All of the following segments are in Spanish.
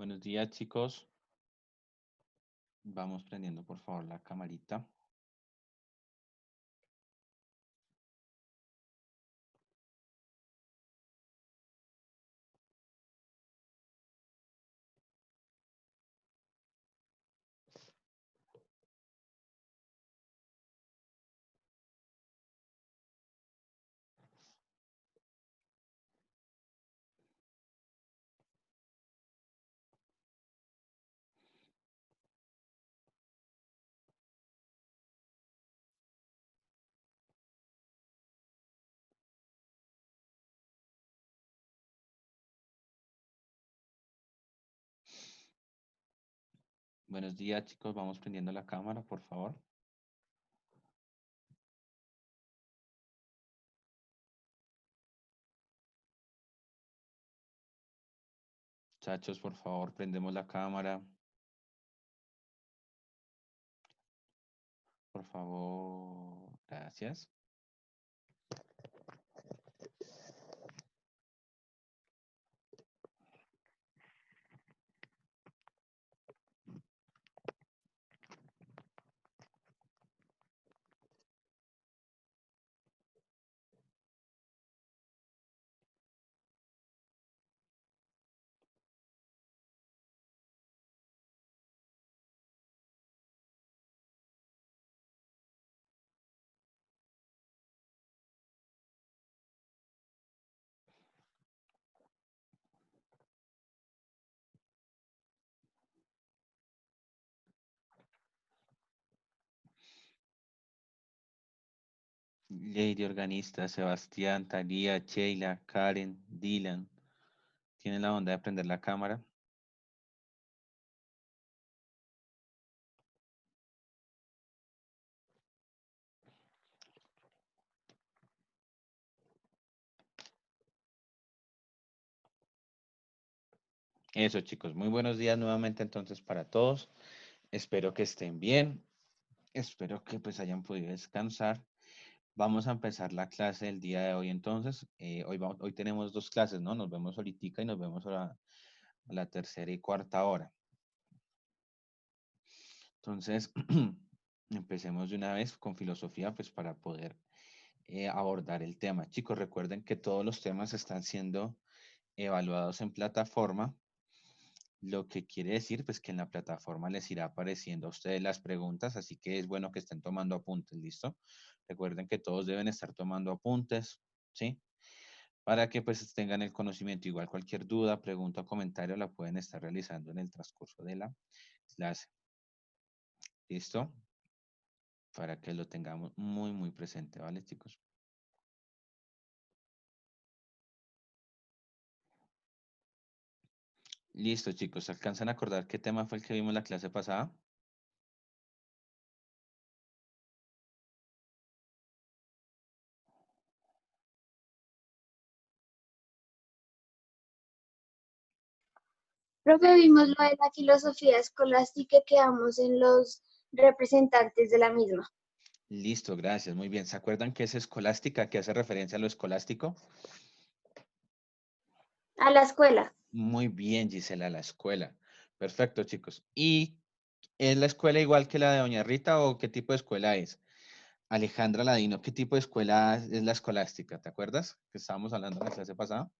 Buenos días, chicos. Vamos prendiendo, por favor, la camarita. Buenos días, chicos. Vamos prendiendo la cámara, por favor. Muchachos, por favor, prendemos la cámara. Por favor. Gracias. Lady organista, Sebastián, Talía, Sheila, Karen, Dylan. ¿Tienen la onda de prender la cámara? Eso, chicos. Muy buenos días nuevamente entonces para todos. Espero que estén bien. Espero que pues hayan podido descansar. Vamos a empezar la clase del día de hoy entonces. Hoy tenemos dos clases, ¿no? Nos vemos ahorita y nos vemos a la tercera y cuarta hora. Entonces, empecemos de una vez con filosofía, pues para poder abordar el tema. Chicos, recuerden que todos los temas están siendo evaluados en plataforma, lo que quiere decir pues que en la plataforma les irá apareciendo a ustedes las preguntas, así que es bueno que estén tomando apuntes, ¿listo? Recuerden que todos deben estar tomando apuntes, ¿sí? Para que pues tengan el conocimiento. Igual cualquier duda, pregunta o comentario la pueden estar realizando en el transcurso de la clase. ¿Listo? Para que lo tengamos muy, muy presente, ¿vale, chicos? Listo, chicos. ¿Se alcanzan a acordar qué tema fue el que vimos la clase pasada? Profe, vimos lo de la filosofía escolástica y quedamos en los representantes de la misma. Listo, gracias. Muy bien. ¿Se acuerdan qué es escolástica? ¿Qué hace referencia a lo escolástico? A la escuela. Muy bien, Gisela, la escuela. Perfecto, chicos. ¿Y es la escuela igual que la de Doña Rita o qué tipo de escuela es? Alejandra Ladino, ¿qué tipo de escuela es la escolástica? ¿Te acuerdas? Que estábamos hablando en la clase pasada.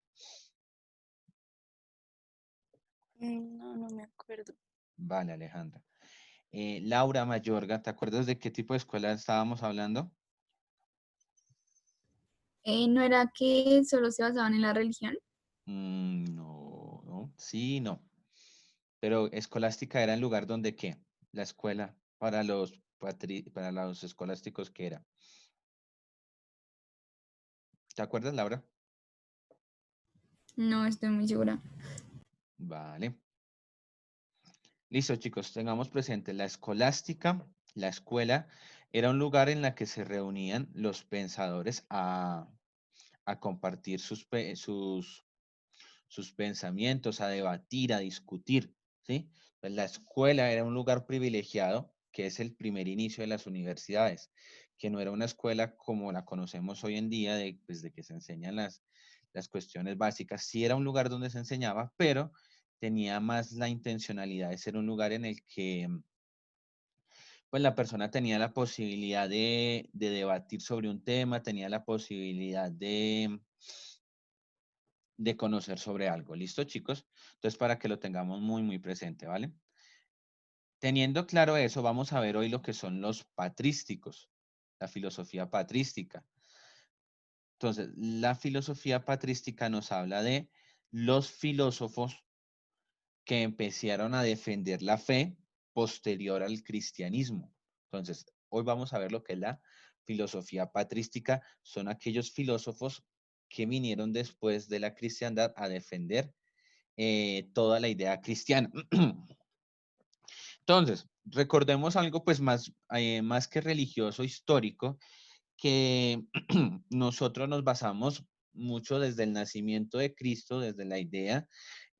No, no me acuerdo. Vale, Alejandra. Laura Mayorga, ¿te acuerdas de qué tipo de escuela estábamos hablando? ¿No era que solo se basaban en la religión? No, no, sí, no. Pero escolástica era el lugar donde qué? La escuela para los escolásticos que era. ¿Te acuerdas, Laura? No estoy muy segura. Vale. Listo, chicos, tengamos presente la escolástica, la escuela, era un lugar en la que se reunían los pensadores a compartir sus pensamientos, a debatir, a discutir, ¿sí? Pues la escuela era un lugar privilegiado, que es el primer inicio de las universidades, que no era una escuela como la conocemos hoy en día, pues, de que se enseñan las cuestiones básicas. Sí era un lugar donde se enseñaba, pero tenía más la intencionalidad de ser un lugar en el que pues la persona tenía la posibilidad de debatir sobre un tema, tenía la posibilidad de conocer sobre algo. ¿Listo, chicos? Entonces, para que lo tengamos muy, muy presente, ¿vale? Teniendo claro eso, vamos a ver hoy lo que son los patrísticos, la filosofía patrística. Entonces, la filosofía patrística nos habla de los filósofos que empezaron a defender la fe posterior al cristianismo. Entonces, hoy vamos a ver lo que es la filosofía patrística. Son aquellos filósofos que vinieron después de la cristiandad a defender toda la idea cristiana. Entonces, recordemos algo pues más que religioso, histórico, que nosotros nos basamos mucho desde el nacimiento de Cristo, desde la idea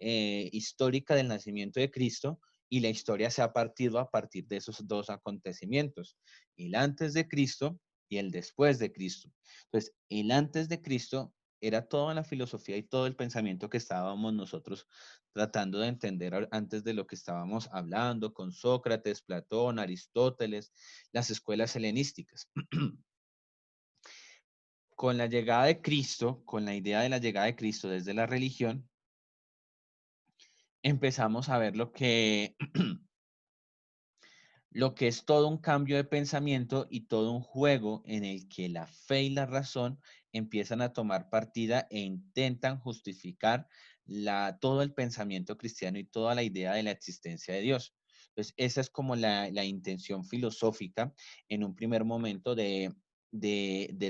histórica del nacimiento de Cristo, y la historia se ha partido a partir de esos dos acontecimientos, el antes de Cristo y el después de Cristo. Entonces, el antes de Cristo era toda la filosofía y todo el pensamiento que estábamos nosotros tratando de entender antes de lo que estábamos hablando con Sócrates, Platón, Aristóteles, las escuelas helenísticas. Con la llegada de Cristo, con la idea de la llegada de Cristo desde la religión, empezamos a ver lo que es todo un cambio de pensamiento y todo un juego en el que la fe y la razón empiezan a tomar partida e intentan justificar todo el pensamiento cristiano y toda la idea de la existencia de Dios. Entonces, esa es como la intención filosófica en un primer momento de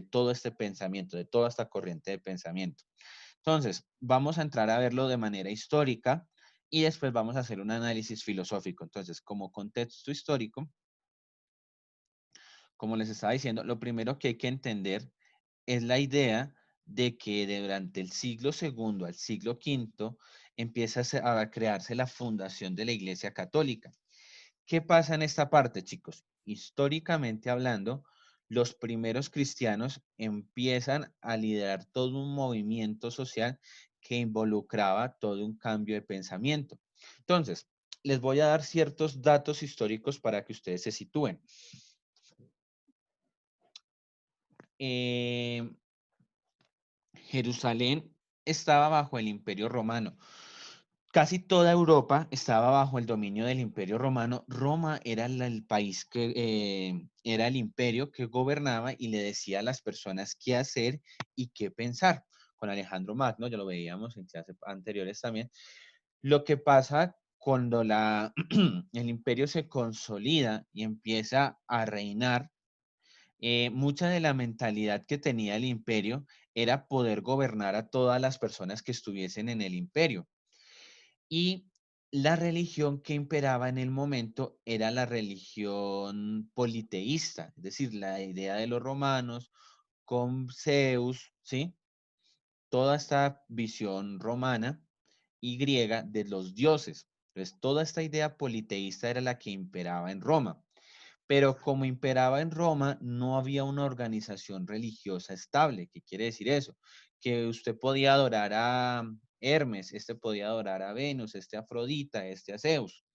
todo este pensamiento, de toda esta corriente de pensamiento. Entonces, vamos a entrar a verlo de manera histórica y después vamos a hacer un análisis filosófico. Entonces, como contexto histórico, como les estaba diciendo, lo primero que hay que entender es la idea de que durante el siglo segundo al siglo quinto empieza a crearse la fundación de la Iglesia Católica. ¿Qué pasa en esta parte, chicos? Históricamente hablando, los primeros cristianos empiezan a liderar todo un movimiento social que involucraba todo un cambio de pensamiento. Entonces, les voy a dar ciertos datos históricos para que ustedes se sitúen. Eh, Jerusalén estaba bajo el Imperio Romano. Casi toda Europa estaba bajo el dominio del Imperio Romano. Roma era el país que era el imperio que gobernaba y le decía a las personas qué hacer y qué pensar. Con Alejandro Magno, ya lo veíamos en clases anteriores también. Lo que pasa cuando el imperio se consolida y empieza a reinar, mucha de la mentalidad que tenía el imperio era poder gobernar a todas las personas que estuviesen en el imperio. Y la religión que imperaba en el momento era la religión politeísta, es decir, la idea de los romanos con Zeus, ¿sí? Toda esta visión romana y griega de los dioses. Entonces, toda esta idea politeísta era la que imperaba en Roma. Pero como imperaba en Roma, no había una organización religiosa estable. ¿Qué quiere decir eso? Que usted podía adorar a Hermes, este podía adorar a Venus, este a Afrodita, este a Zeus.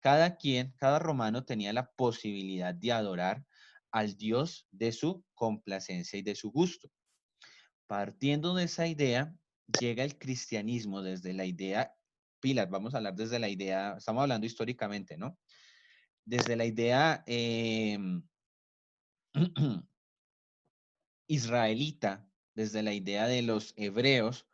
Cada quien, cada romano tenía la posibilidad de adorar al dios de su complacencia y de su gusto. Partiendo de esa idea, llega el cristianismo desde la idea, pilas, vamos a hablar desde la idea, estamos hablando históricamente, ¿no? Desde la idea israelita, desde la idea de los hebreos,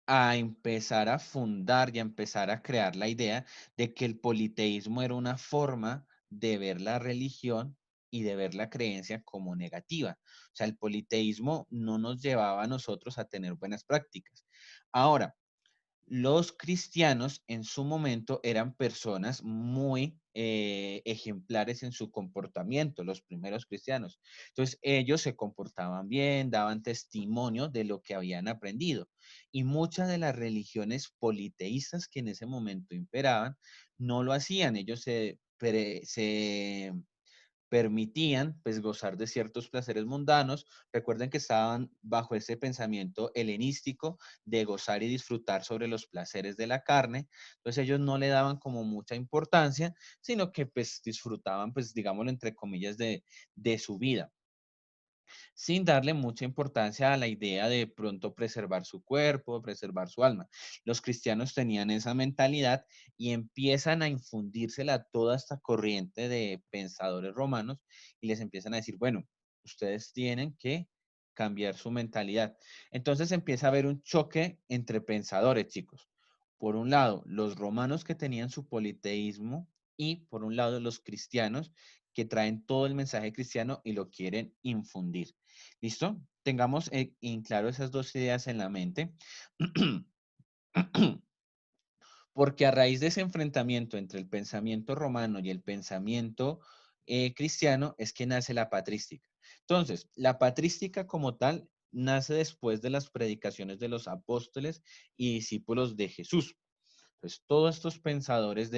a empezar a fundar y a empezar a crear la idea de que el politeísmo era una forma de ver la religión y de ver la creencia como negativa. O sea, el politeísmo no nos llevaba a nosotros a tener buenas prácticas. Ahora, los cristianos en su momento eran personas muy ejemplares en su comportamiento, los primeros cristianos. Entonces, ellos se comportaban bien, daban testimonio de lo que habían aprendido. Y muchas de las religiones politeístas que en ese momento imperaban, no lo hacían. Ellos se permitían pues gozar de ciertos placeres mundanos. Recuerden que estaban bajo ese pensamiento helenístico de gozar y disfrutar sobre los placeres de la carne. Entonces ellos no le daban como mucha importancia, sino que pues disfrutaban, pues digámoslo entre comillas, de su vida, sin darle mucha importancia a la idea de pronto preservar su cuerpo, preservar su alma. Los cristianos tenían esa mentalidad y empiezan a infundírsela a toda esta corriente de pensadores romanos y les empiezan a decir, bueno, ustedes tienen que cambiar su mentalidad. Entonces empieza a haber un choque entre pensadores, chicos. Por un lado, los romanos que tenían su politeísmo y por un lado los cristianos que traen todo el mensaje cristiano y lo quieren infundir. ¿Listo? Tengamos en claro esas dos ideas en la mente. Porque a raíz de ese enfrentamiento entre el pensamiento romano y el pensamiento cristiano es que nace la patrística. Entonces, la patrística como tal nace después de las predicaciones de los apóstoles y discípulos de Jesús. Entonces, todos estos pensadores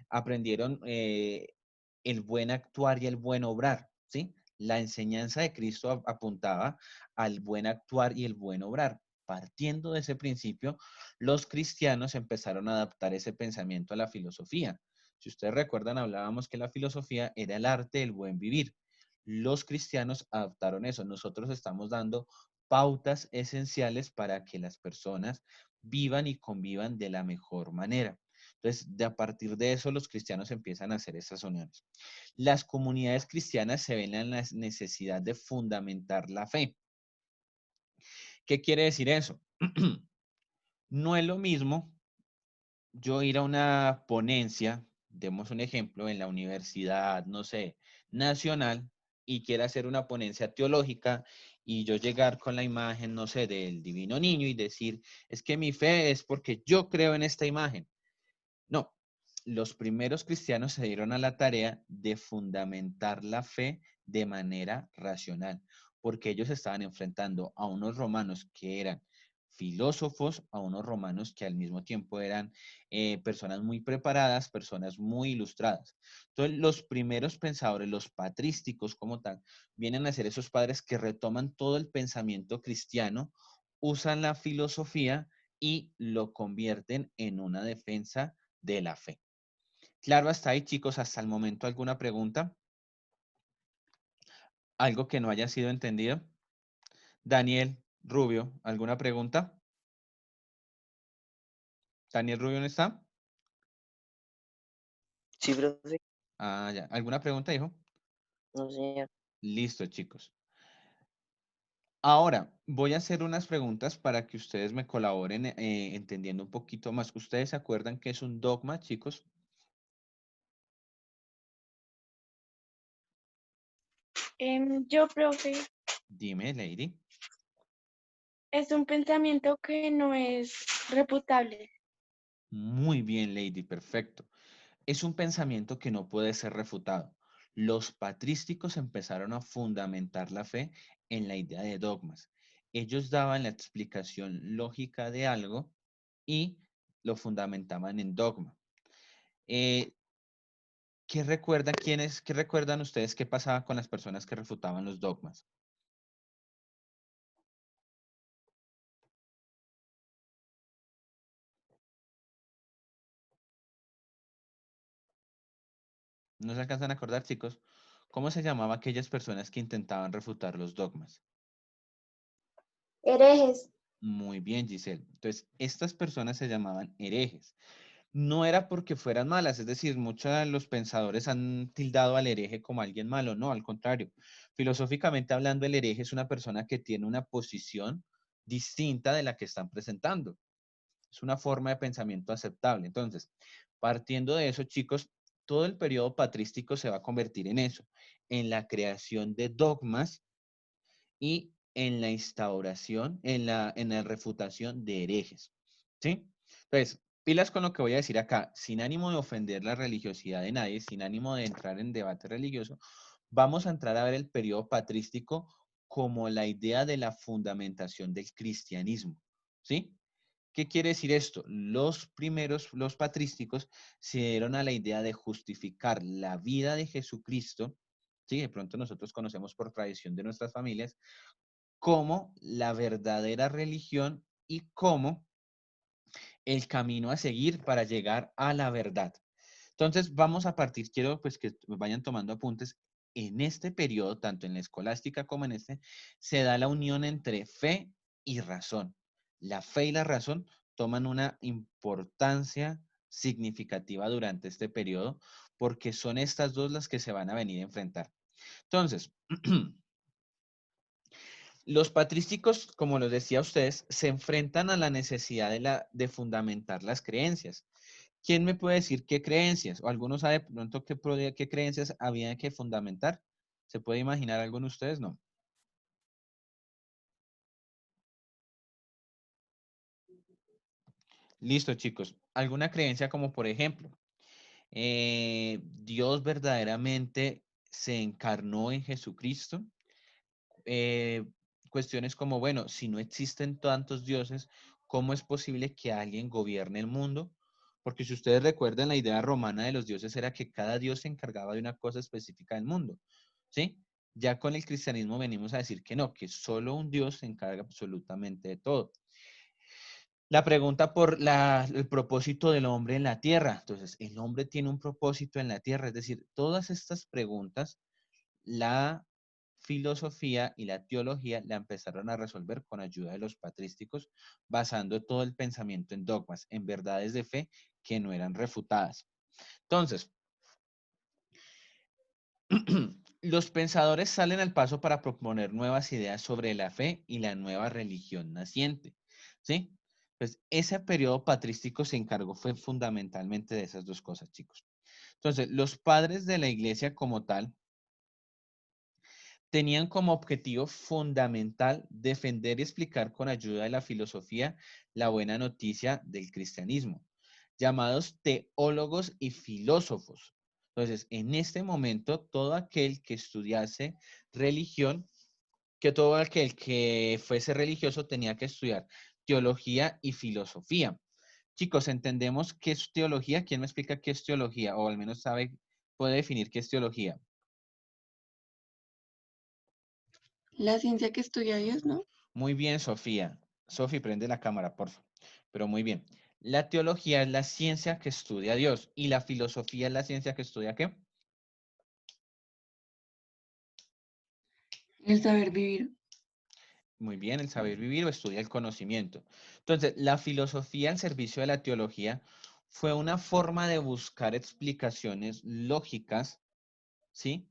aprendieron el buen actuar y el buen obrar, ¿sí? La enseñanza de Cristo apuntaba al buen actuar y el buen obrar. Partiendo de ese principio, los cristianos empezaron a adaptar ese pensamiento a la filosofía. Si ustedes recuerdan, hablábamos que la filosofía era el arte del buen vivir. Los cristianos adaptaron eso. Nosotros estamos dando pautas esenciales para que las personas vivan y convivan de la mejor manera. Entonces, a partir de eso, los cristianos empiezan a hacer estas uniones. Las comunidades cristianas se ven en la necesidad de fundamentar la fe. ¿Qué quiere decir eso? No es lo mismo yo ir a una ponencia, demos un ejemplo, en la universidad, no sé, nacional, y quiera hacer una ponencia teológica, y yo llegar con la imagen, no sé, del divino niño y decir, es que mi fe es porque yo creo en esta imagen. No, los primeros cristianos se dieron a la tarea de fundamentar la fe de manera racional, porque ellos estaban enfrentando a unos romanos que eran filósofos, a unos romanos que al mismo tiempo eran personas muy preparadas, personas muy ilustradas. Entonces, los primeros pensadores, los patrísticos como tal, vienen a ser esos padres que retoman todo el pensamiento cristiano, usan la filosofía y lo convierten en una defensa de la fe. Claro, hasta ahí, chicos, hasta el momento, ¿alguna pregunta? ¿Algo que no haya sido entendido? Daniel Rubio, ¿alguna pregunta? ¿Daniel Rubio no está? Sí, profe. Ah, ya. ¿Alguna pregunta, hijo? No, señor. Listo, chicos. Ahora, voy a hacer unas preguntas para que ustedes me colaboren entendiendo un poquito más. ¿Ustedes se acuerdan qué es un dogma, chicos? Yo, profe, Dime, Lady. es un pensamiento que no es reputable. Muy bien, Lady, perfecto. Es un pensamiento que no puede ser refutado. Los patrísticos empezaron a fundamentar la fe en la idea de dogmas. Ellos daban la explicación lógica de algo y lo fundamentaban en dogma. Eh, qué recuerdan ustedes qué pasaba con las personas que refutaban los dogmas? ¿No se alcanzan a acordar, chicos? ¿Cómo se llamaba aquellas personas que intentaban refutar los dogmas? Herejes. Muy bien, Giselle. Entonces, estas personas se llamaban herejes. No era porque fueran malas, es decir, muchos de los pensadores han tildado al hereje como alguien malo, no, al contrario. Filosóficamente hablando, el hereje es una persona que tiene una posición distinta de la que están presentando. Es una forma de pensamiento aceptable. Entonces, partiendo de eso, chicos, todo el periodo patrístico se va a convertir en eso, en la creación de dogmas y en la instauración, en la refutación de herejes. ¿Sí? Entonces, pilas con lo que voy a decir acá, sin ánimo de ofender la religiosidad de nadie, sin ánimo de entrar en debate religioso, vamos a entrar a ver el periodo patrístico como la idea de la fundamentación del cristianismo. ¿Sí? ¿Qué quiere decir esto? Los patrísticos, se dieron a la idea de justificar la vida de Jesucristo ¿sí? De pronto nosotros conocemos por tradición de nuestras familias, como la verdadera religión y como el camino a seguir para llegar a la verdad. Entonces, vamos a partir, quiero pues que vayan tomando apuntes. En este periodo, tanto en la escolástica como en este, se da la unión entre fe y razón. La fe y la razón toman una importancia significativa durante este periodo porque son estas dos las que se van a venir a enfrentar. Entonces, los patrísticos, como les decía a ustedes, se enfrentan a la necesidad de fundamentar las creencias. ¿Quién me puede decir qué creencias? ¿O alguno sabe de pronto qué creencias había que fundamentar? ¿Se puede imaginar alguno de ustedes? No. Listo, chicos. ¿Alguna creencia como por ejemplo, Dios verdaderamente se encarnó en Jesucristo? Cuestiones como, bueno, si no existen tantos dioses, ¿cómo es posible que alguien gobierne el mundo? Porque si ustedes recuerdan, la idea romana de los dioses era que cada dios se encargaba de una cosa específica del mundo, ¿sí? Ya con el cristianismo venimos a decir que no, que solo un dios se encarga absolutamente de todo. La pregunta por el propósito del hombre en la tierra. Entonces, el hombre tiene un propósito en la tierra, es decir, todas estas preguntas, la filosofía y la teología la empezaron a resolver con ayuda de los patrísticos, basando todo el pensamiento en dogmas, en verdades de fe que no eran refutadas. Entonces, los pensadores salen al paso para proponer nuevas ideas sobre la fe y la nueva religión naciente, ¿sí? Pues ese periodo patrístico se encargó fue fundamentalmente de esas dos cosas, chicos. Entonces, los padres de la iglesia como tal tenían como objetivo fundamental defender y explicar con ayuda de la filosofía la buena noticia del cristianismo, llamados teólogos y filósofos. Entonces, en este momento, todo aquel que estudiase religión, que todo aquel que fuese religioso tenía que estudiar teología y filosofía. Chicos, ¿entendemos qué es teología? ¿Quién me explica qué es teología? O al menos sabe, puede definir qué es teología. La ciencia que estudia a Dios, ¿no? Muy bien, Sofía. Sofía, prende la cámara, por favor. Pero muy bien. La teología es la ciencia que estudia a Dios y la filosofía es la ciencia que estudia ¿qué? El saber vivir. Muy bien, el saber vivir o estudia el conocimiento. Entonces, la filosofía al servicio de la teología fue una forma de buscar explicaciones lógicas, ¿sí?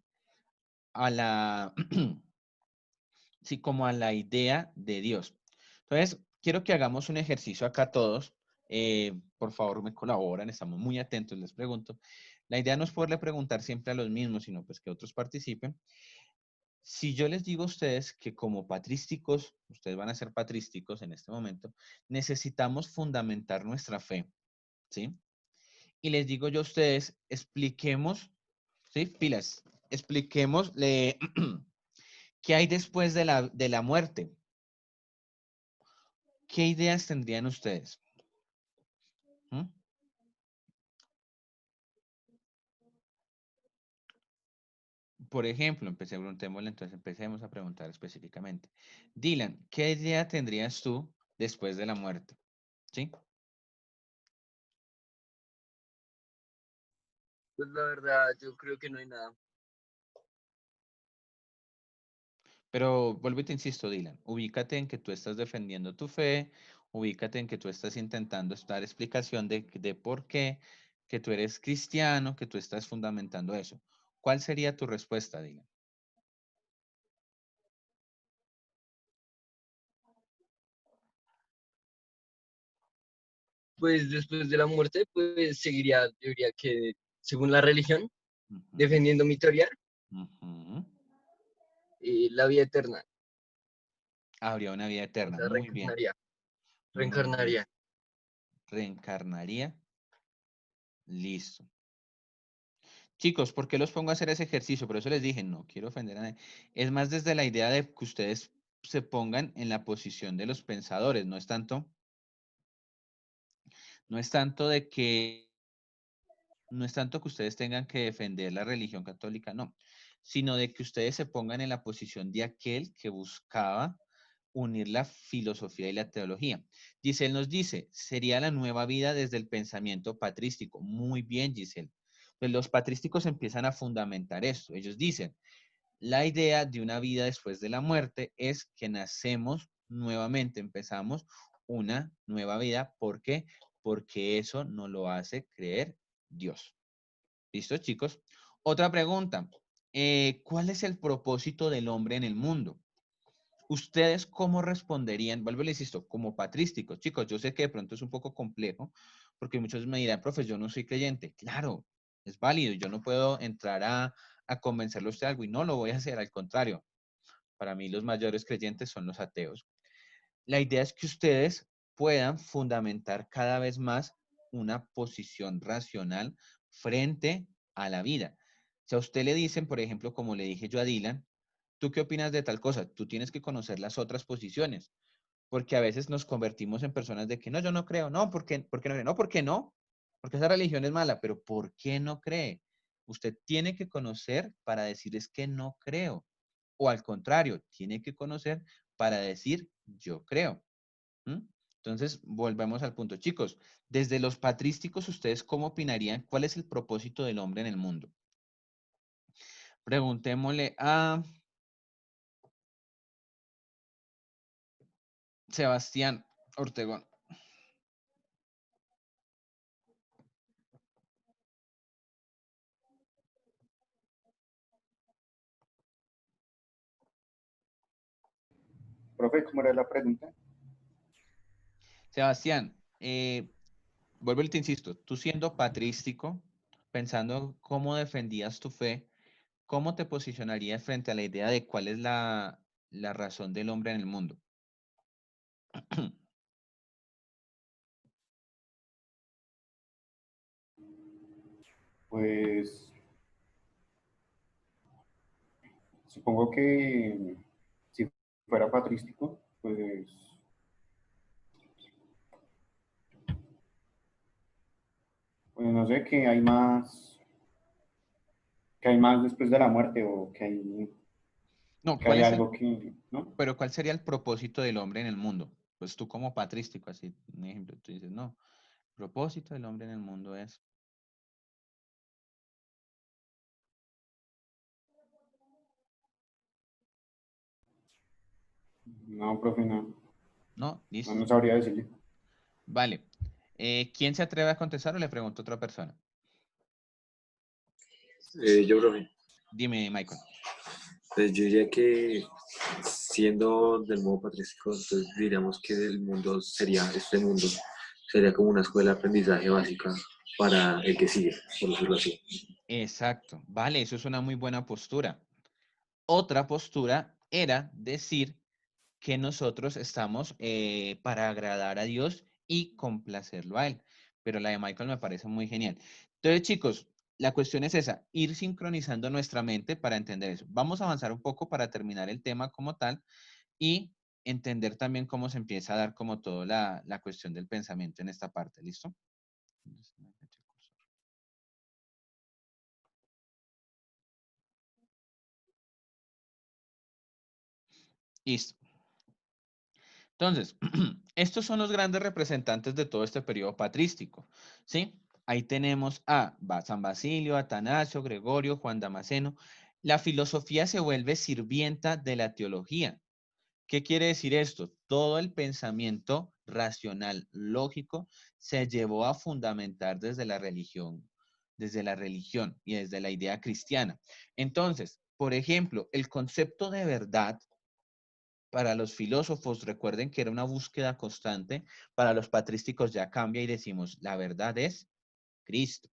A la, sí, como a la idea de Dios. Entonces, quiero que hagamos un ejercicio acá todos. Por favor, me colaboran, estamos muy atentos, les pregunto. La idea no es poderle preguntar siempre a los mismos, sino pues que otros participen. Si yo les digo a ustedes que como patrísticos, ustedes van a ser patrísticos en este momento, necesitamos fundamentar nuestra fe, ¿sí? Y les digo yo a ustedes, expliquemos, ¿sí? Pilas, expliquemos qué hay después de la muerte. ¿Qué ideas tendrían ustedes? ¿Mm? Por ejemplo, preguntémosle, entonces empecemos a preguntar específicamente. Dylan, ¿qué idea tendrías tú después de la muerte? ¿Sí? Pues la verdad, yo creo que no hay nada. Pero vuelvo y te insisto, Dylan, ubícate en que tú estás defendiendo tu fe, ubícate en que tú estás intentando dar explicación de por qué, que tú eres cristiano, que tú estás fundamentando eso. ¿Cuál sería tu respuesta, Dylan? Pues después de la muerte, pues seguiría, yo diría que según la religión, Ujú, defendiendo mi teoría, ujú. la vida eterna. Habría una vida O eterna. sea, Muy bien, reencarnaría, muy bien. reencarnaría. Reencarnaría. Listo. Chicos, ¿por qué los pongo a hacer ese ejercicio? Por eso les dije, no quiero ofender a nadie. Es más desde la idea de que ustedes se pongan en la posición de los pensadores, no es tanto de que, no es tanto que ustedes tengan que defender la religión católica, no, sino de que ustedes se pongan en la posición de aquel que buscaba unir la filosofía y la teología. Giselle nos dice, sería la nueva vida desde el pensamiento patrístico. Muy bien, Giselle. Pues los patrísticos empiezan a fundamentar esto. Ellos dicen, la idea de una vida después de la muerte es que nacemos nuevamente, empezamos una nueva vida. ¿Por qué? Porque eso nos lo hace creer Dios. ¿Listo, chicos? Otra pregunta. ¿Cuál es el propósito del hombre en el mundo? ¿Ustedes cómo responderían? Vuelvo y les insisto, como patrísticos. Chicos, yo sé que de pronto es un poco complejo, porque muchos me dirán, profe, yo no soy creyente. Claro, es válido. Yo no puedo entrar a convencerlo a usted de algo y no lo voy a hacer. Al contrario, para mí los mayores creyentes son los ateos. La idea es que ustedes puedan fundamentar cada vez más una posición racional frente a la vida. Si a usted le dicen, por ejemplo, como le dije yo a Dylan, ¿tú qué opinas de tal cosa? Tú tienes que conocer las otras posiciones, porque a veces nos convertimos en personas de que no, yo no creo, no, ¿por qué no cree? No, ¿por qué no? Porque esa religión es mala, pero ¿por qué no cree? Usted tiene que conocer para decir es que no creo. O al contrario, tiene que conocer para decir yo creo. ¿Mm? Entonces, volvemos al punto. Chicos, desde los patrísticos, ¿ustedes cómo opinarían? ¿Cuál es el propósito del hombre en el mundo? Preguntémosle a Sebastián Ortegón. Profe, ¿cómo era la pregunta? Sebastián, vuelvo y te insisto, tú siendo patrístico, pensando cómo defendías tu fe, ¿cómo te posicionarías frente a la idea de cuál es la razón del hombre en el mundo? Pues supongo que si fuera patrístico, pues no sé, que hay más después de la muerte o No, que hay algo que, ¿no? pero ¿cuál sería el propósito del hombre en el mundo? Pues tú como patrístico, así, un ejemplo, tú dices, no, el propósito del hombre en el mundo es, No, profe, no, no, listo, no sabría decirle. vale. ¿Quién se atreve a contestar o le pregunto a otra persona? Yo, profe, Dime, Michael. pues yo diría que siendo del modo patrístico, entonces diríamos que este mundo sería como una escuela de aprendizaje básica para el que sigue, por decirlo así. Exacto, vale, eso es una muy buena postura. Otra postura era decir que nosotros estamos para agradar a Dios y complacerlo a Él. Pero la de Michael me parece muy genial. Entonces, chicos, la cuestión es esa, ir sincronizando nuestra mente para entender eso. Vamos a avanzar un poco para terminar el tema como tal y entender también cómo se empieza a dar como toda la cuestión del pensamiento en esta parte. ¿Listo? Listo. Entonces, estos son los grandes representantes de todo este periodo patrístico, ¿sí? Ahí tenemos a San Basilio, Atanasio, Gregorio, Juan Damasceno. La filosofía se vuelve sirvienta de la teología. ¿Qué quiere decir esto? Todo el pensamiento racional, lógico, se llevó a fundamentar desde la religión y desde la idea cristiana. Entonces, por ejemplo, el concepto de verdad para los filósofos, recuerden que era una búsqueda constante. Para los patrísticos ya cambia y decimos, la verdad es Cristo.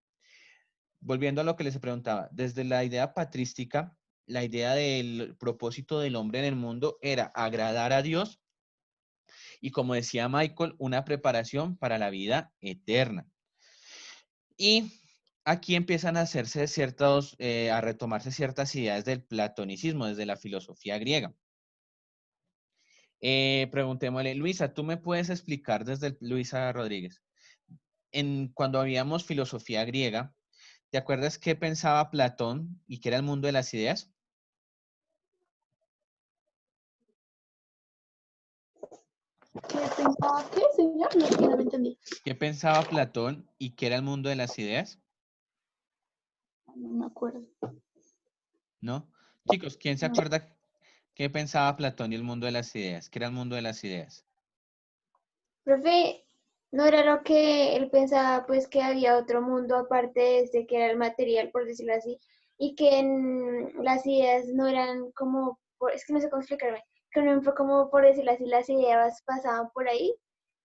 Volviendo a lo que les preguntaba, desde la idea patrística, la idea del propósito del hombre en el mundo era agradar a Dios y, como decía Michael, una preparación para la vida eterna. Y aquí empiezan a hacerse a retomarse ciertas ideas del platonicismo desde la filosofía griega. Preguntémosle, Luisa, ¿tú me puedes explicar Luisa Rodríguez? Cuando habíamos filosofía griega, ¿te acuerdas qué pensaba Platón y qué era el mundo de las ideas? ¿Qué pensaba qué, señor? No, no me entendí. ¿Qué pensaba Platón y qué era el mundo de las ideas? No me acuerdo. ¿No? Chicos, ¿quién se No. acuerda qué pensaba Platón y el mundo de las ideas? ¿Qué era el mundo de las ideas? Profe, ¿no era lo que él pensaba, pues que había otro mundo aparte de este, que era el material, por decirlo así, y que las ideas no eran como, es que no sé cómo explicarme, que no fue como, por decirlo así, las ideas pasaban por ahí,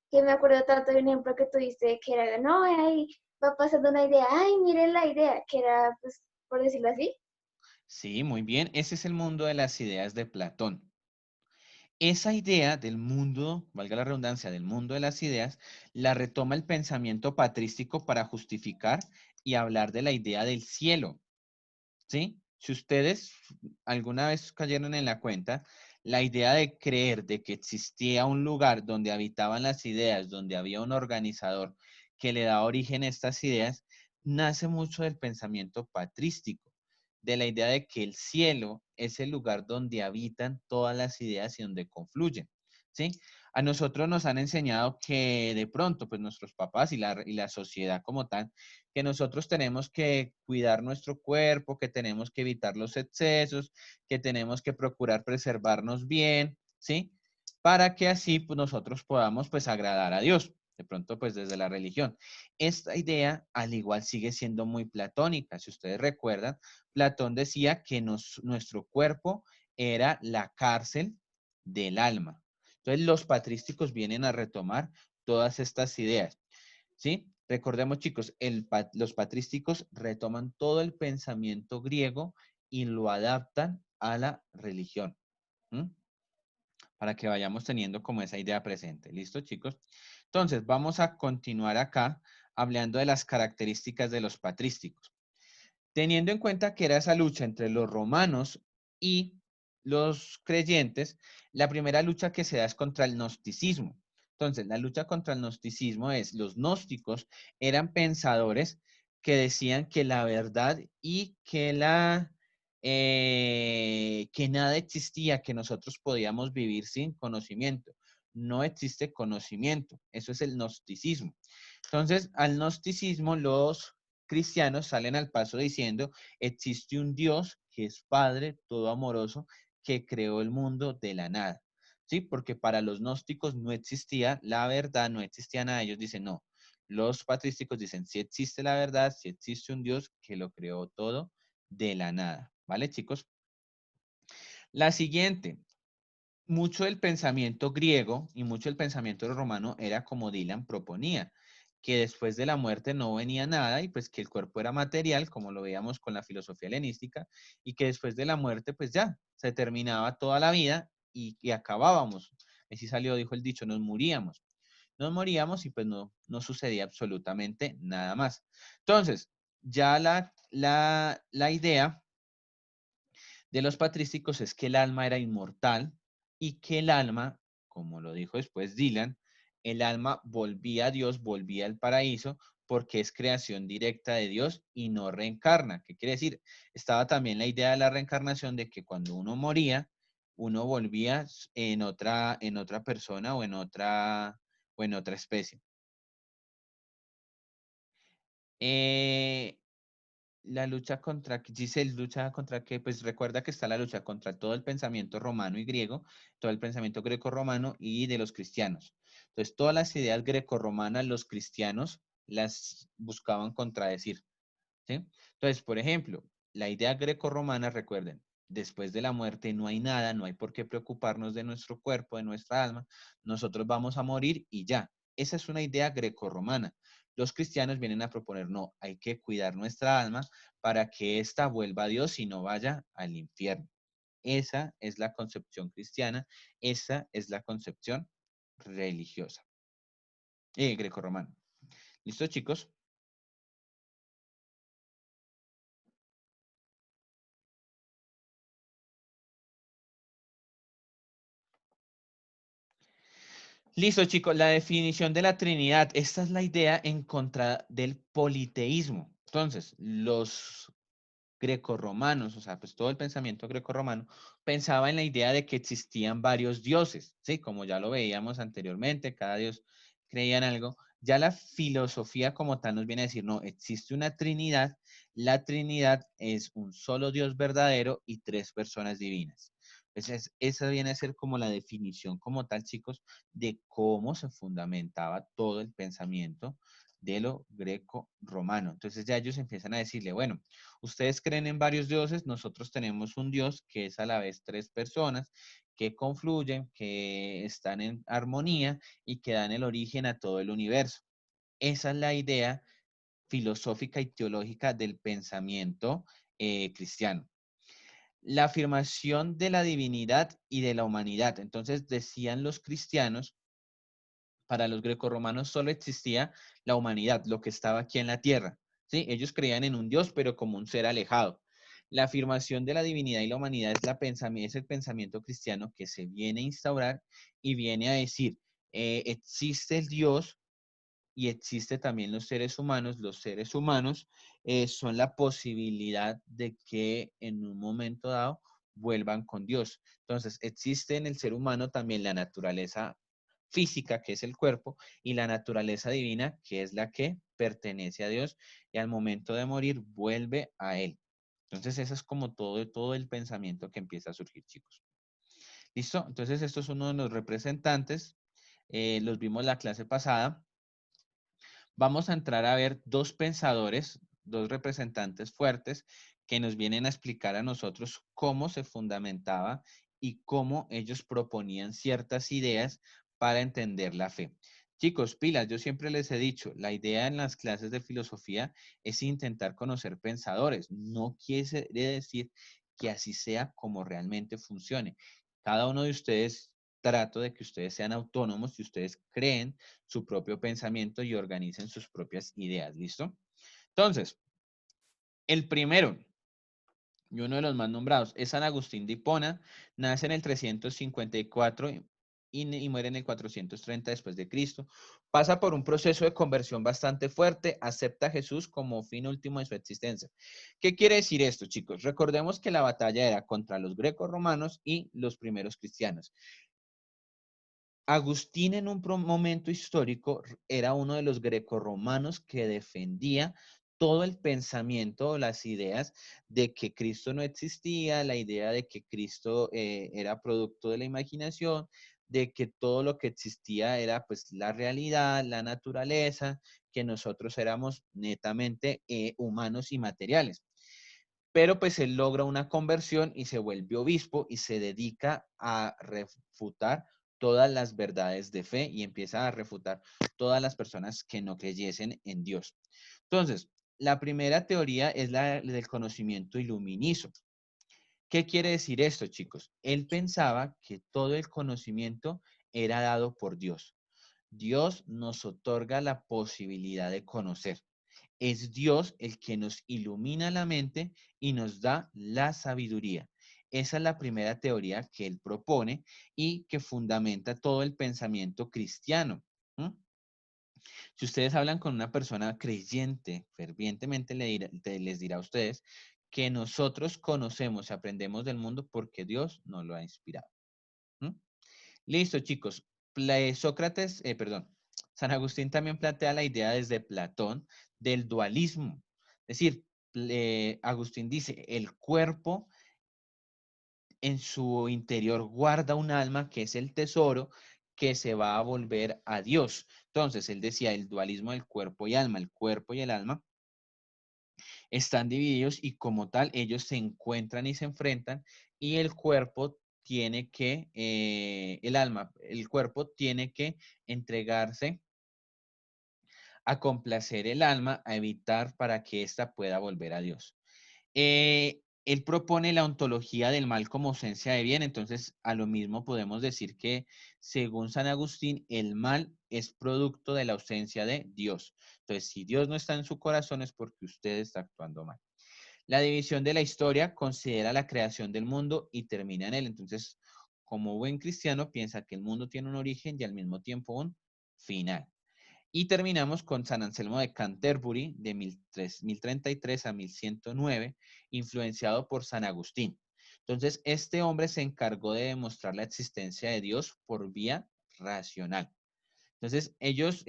que me acuerdo tanto de un ejemplo que tuviste, que era, no, ahí va pasando una idea, ay, miren la idea, que era, pues, por decirlo así. Sí, muy bien. Ese es el mundo de las ideas de Platón. Esa idea del mundo, valga la redundancia, del mundo de las ideas, la retoma el pensamiento patrístico para justificar y hablar de la idea del cielo. ¿Sí? Si ustedes alguna vez cayeron en la cuenta, la idea de creer de que existía un lugar donde habitaban las ideas, donde había un organizador que le da origen a estas ideas, nace mucho del pensamiento patrístico, de la idea de que el cielo es el lugar donde habitan todas las ideas y donde confluyen. ¿Sí? A nosotros nos han enseñado que de pronto, pues nuestros papás y la sociedad como tal, que nosotros tenemos que cuidar nuestro cuerpo, que tenemos que evitar los excesos, que tenemos que procurar preservarnos bien, ¿sí? Para que así pues, nosotros podamos pues agradar a Dios, de pronto pues desde la religión. Esta idea al igual sigue siendo muy platónica. Si ustedes recuerdan, Platón decía que nuestro cuerpo era la cárcel del alma. Entonces los patrísticos vienen a retomar todas estas ideas. ¿Sí? Recordemos, chicos, los patrísticos retoman todo el pensamiento griego y lo adaptan a la religión. ¿Mm? Para que vayamos teniendo como esa idea presente. ¿Listo, chicos? Entonces, vamos a continuar acá hablando de las características de los patrísticos. Teniendo en cuenta que era esa lucha entre los romanos y los creyentes, la primera lucha que se da es contra el gnosticismo. Entonces, la lucha contra el gnosticismo es, los gnósticos eran pensadores que decían que la verdad y que que nada existía, que nosotros podíamos vivir sin conocimiento. No existe conocimiento. Eso es el gnosticismo. Entonces, al gnosticismo los cristianos salen al paso diciendo, existe un Dios que es Padre, todo amoroso, que creó el mundo de la nada. ¿Sí? Porque para los gnósticos no existía la verdad, no existía nada. Ellos dicen, no. Los patrísticos dicen, sí existe la verdad, sí existe un Dios que lo creó todo de la nada. ¿Vale, chicos? La siguiente, mucho del pensamiento griego y mucho del pensamiento romano era como Dylan proponía, que después de la muerte no venía nada y pues que el cuerpo era material, como lo veíamos con la filosofía helenística, y que después de la muerte pues ya se terminaba toda la vida y acabábamos. Así salió, dijo el dicho, nos moríamos. Nos moríamos y pues no sucedía absolutamente nada más. Entonces, ya la idea de los patrísticos es que el alma era inmortal y que el alma, como lo dijo después Dylan, el alma volvía a Dios, volvía al paraíso, porque es creación directa de Dios y no reencarna. ¿Qué quiere decir? Estaba también la idea de la reencarnación de que cuando uno moría, uno volvía en otra persona o en otra especie. La lucha contra, dice lucha contra qué, pues recuerda que está la lucha contra todo el pensamiento romano y griego, todo el pensamiento greco-romano y de los cristianos. Entonces, todas las ideas greco-romanas, los cristianos las buscaban contradecir, ¿sí? Entonces, por ejemplo, la idea greco-romana, recuerden, después de la muerte no hay nada, no hay por qué preocuparnos de nuestro cuerpo, de nuestra alma, nosotros vamos a morir y ya. Esa es una idea greco-romana. Los cristianos vienen a proponer, no, hay que cuidar nuestra alma para que ésta vuelva a Dios y no vaya al infierno. Esa es la concepción cristiana, esa es la concepción religiosa, greco-romana. ¿Listo, chicos? Listo, chicos, la definición de la Trinidad. Esta es la idea en contra del politeísmo. Entonces, los grecorromanos, o sea, pues todo el pensamiento grecorromano pensaba en la idea de que existían varios dioses, ¿sí? Como ya lo veíamos anteriormente, cada dios creía en algo. Ya la filosofía como tal nos viene a decir, no, existe una Trinidad, la Trinidad es un solo Dios verdadero y tres personas divinas. Entonces, esa viene a ser como la definición como tal, chicos, de cómo se fundamentaba todo el pensamiento de lo greco-romano. Entonces ya ellos empiezan a decirle, bueno, ustedes creen en varios dioses, nosotros tenemos un Dios que es a la vez tres personas que confluyen, que están en armonía y que dan el origen a todo el universo. Esa es la idea filosófica y teológica del pensamiento cristiano. La afirmación de la divinidad y de la humanidad. Entonces decían los cristianos, para los grecorromanos solo existía la humanidad, lo que estaba aquí en la tierra. ¿Sí? Ellos creían en un Dios, pero como un ser alejado. La afirmación de la divinidad y la humanidad es el pensamiento cristiano que se viene a instaurar y viene a decir, existe el Dios y existe también los seres humanos. Los seres humanos son la posibilidad de que en un momento dado vuelvan con Dios. Entonces, existe en el ser humano también la naturaleza física, que es el cuerpo, y la naturaleza divina, que es la que pertenece a Dios, y al momento de morir vuelve a Él. Entonces, eso es como todo el pensamiento que empieza a surgir, chicos. ¿Listo? Entonces, esto es uno de los representantes. Los vimos la clase pasada. Vamos a entrar a ver dos pensadores, dos representantes fuertes que nos vienen a explicar a nosotros cómo se fundamentaba y cómo ellos proponían ciertas ideas para entender la fe. Chicos, pilas, yo siempre les he dicho, la idea en las clases de filosofía es intentar conocer pensadores. No quiere decir que así sea como realmente funcione. Cada uno de ustedes, trato de que ustedes sean autónomos y ustedes creen su propio pensamiento y organicen sus propias ideas. ¿Listo? Entonces, el primero y uno de los más nombrados es San Agustín de Hipona. Nace en el 354 y muere en el 430 después de Cristo. Pasa por un proceso de conversión bastante fuerte, acepta a Jesús como fin último de su existencia. ¿Qué quiere decir esto, chicos? Recordemos que la batalla era contra los grecorromanos y los primeros cristianos. Agustín en un momento histórico era uno de los grecorromanos que defendía todo el pensamiento, las ideas de que Cristo no existía, la idea de que Cristo era producto de la imaginación, de que todo lo que existía era pues la realidad, la naturaleza, que nosotros éramos netamente humanos y materiales. Pero pues él logra una conversión y se vuelve obispo y se dedica a refutar todas las verdades de fe y empieza a refutar todas las personas que no creyesen en Dios. Entonces, la primera teoría es la del conocimiento iluminizo. ¿Qué quiere decir esto, chicos? Él pensaba que todo el conocimiento era dado por Dios. Dios nos otorga la posibilidad de conocer. Es Dios el que nos ilumina la mente y nos da la sabiduría. Esa es la primera teoría que él propone y que fundamenta todo el pensamiento cristiano. Si ustedes hablan con una persona creyente, fervientemente les dirá a ustedes que nosotros conocemos y aprendemos del mundo porque Dios nos lo ha inspirado. Listo, chicos. San Agustín también plantea la idea desde Platón del dualismo. Es decir, Agustín dice, el cuerpo en su interior guarda un alma que es el tesoro que se va a volver a Dios. Entonces, él decía el dualismo del cuerpo y alma. El cuerpo y el alma están divididos y como tal ellos se encuentran y se enfrentan y el cuerpo tiene que, el cuerpo tiene que entregarse a complacer el alma, a evitar para que ésta pueda volver a Dios. Él propone la ontología del mal como ausencia de bien, entonces a lo mismo podemos decir que según San Agustín, el mal es producto de la ausencia de Dios. Entonces, si Dios no está en su corazón es porque usted está actuando mal. La división de la historia considera la creación del mundo y termina en él. Entonces, como buen cristiano, piensa que el mundo tiene un origen y al mismo tiempo un final. Y terminamos con San Anselmo de Canterbury, de 1033 a 1109, influenciado por San Agustín. Entonces, este hombre se encargó de demostrar la existencia de Dios por vía racional. Entonces, ellos,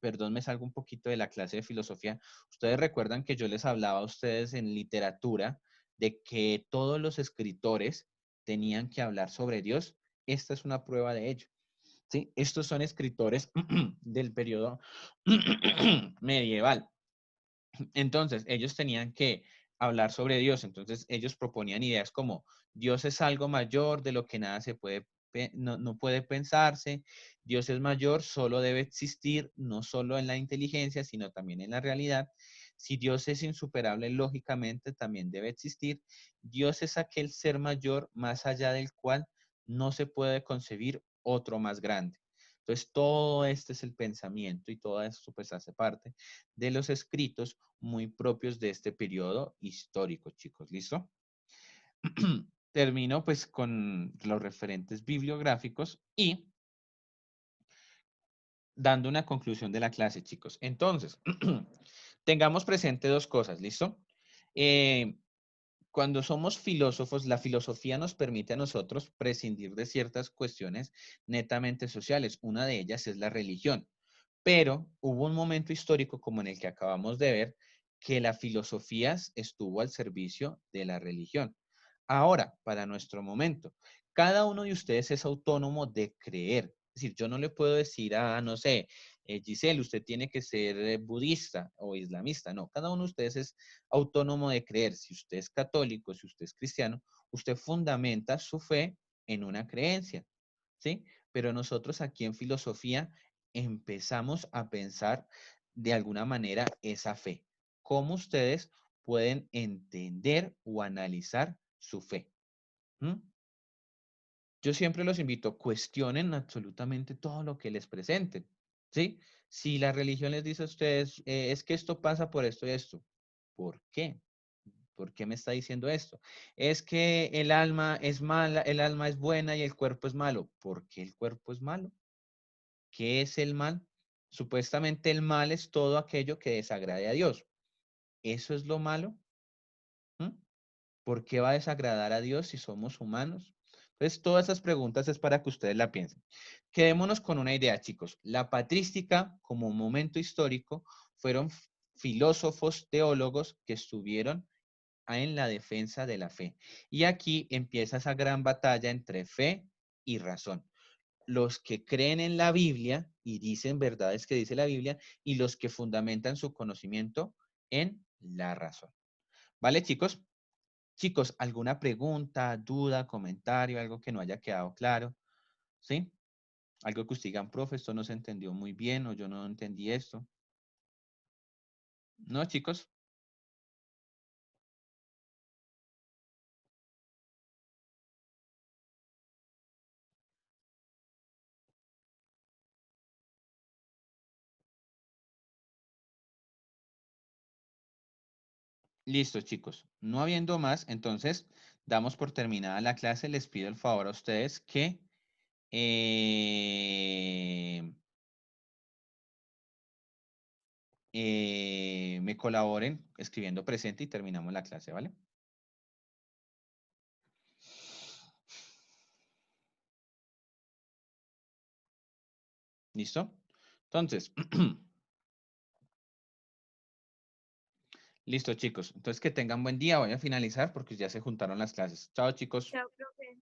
perdón, me salgo un poquito de la clase de filosofía. Ustedes recuerdan que yo les hablaba a ustedes en literatura de que todos los escritores tenían que hablar sobre Dios. Esta es una prueba de ello. ¿Sí? Estos son escritores del periodo medieval. Entonces, ellos tenían que hablar sobre Dios. Entonces, ellos proponían ideas como Dios es algo mayor de lo que nada se puede, no puede pensarse. Dios es mayor, solo debe existir, no solo en la inteligencia, sino también en la realidad. Si Dios es insuperable lógicamente, también debe existir. Dios es aquel ser mayor más allá del cual no se puede concebir otro más grande. Entonces, todo este es el pensamiento y todo esto pues hace parte de los escritos muy propios de este periodo histórico, chicos. ¿Listo? Termino pues con los referentes bibliográficos y dando una conclusión de la clase, chicos. Entonces, tengamos presente dos cosas, ¿listo? Cuando somos filósofos, la filosofía nos permite a nosotros prescindir de ciertas cuestiones netamente sociales. Una de ellas es la religión. Pero hubo un momento histórico como en el que acabamos de ver que la filosofía estuvo al servicio de la religión. Ahora, para nuestro momento, cada uno de ustedes es autónomo de creer. Es decir, yo no le puedo decir a, no sé, Giselle, usted tiene que ser budista o islamista. No, cada uno de ustedes es autónomo de creer. Si usted es católico, si usted es cristiano, usted fundamenta su fe en una creencia, ¿sí? Pero nosotros aquí en filosofía empezamos a pensar de alguna manera esa fe. ¿Cómo ustedes pueden entender o analizar su fe? ¿Mm? Yo siempre los invito, cuestionen absolutamente todo lo que les presenten, ¿sí? Si la religión les dice a ustedes, es que esto pasa por esto y esto, ¿por qué? ¿Por qué me está diciendo esto? Es que el alma es mala, el alma es buena y el cuerpo es malo. ¿Por qué el cuerpo es malo? ¿Qué es el mal? Supuestamente el mal es todo aquello que desagrade a Dios. ¿Eso es lo malo? ¿Mm? ¿Por qué va a desagradar a Dios si somos humanos? Entonces, todas esas preguntas es para que ustedes la piensen. Quedémonos con una idea, chicos. La patrística, como momento histórico, fueron filósofos, teólogos que estuvieron en la defensa de la fe. Y aquí empieza esa gran batalla entre fe y razón. Los que creen en la Biblia y dicen verdades que dice la Biblia y los que fundamentan su conocimiento en la razón. ¿Vale, chicos? Chicos, ¿alguna pregunta, duda, comentario, algo que no haya quedado claro? ¿Sí? Algo que usted digan, profe, esto no se entendió muy bien o yo no entendí esto. ¿No, chicos? Listo, chicos. No habiendo más, entonces damos por terminada la clase. Les pido el favor a ustedes que me colaboren escribiendo presente y terminamos la clase, ¿vale? ¿Listo? Entonces, listo, chicos. Entonces, que tengan buen día. Voy a finalizar porque ya se juntaron las clases. Chao, chicos. Chao, profe.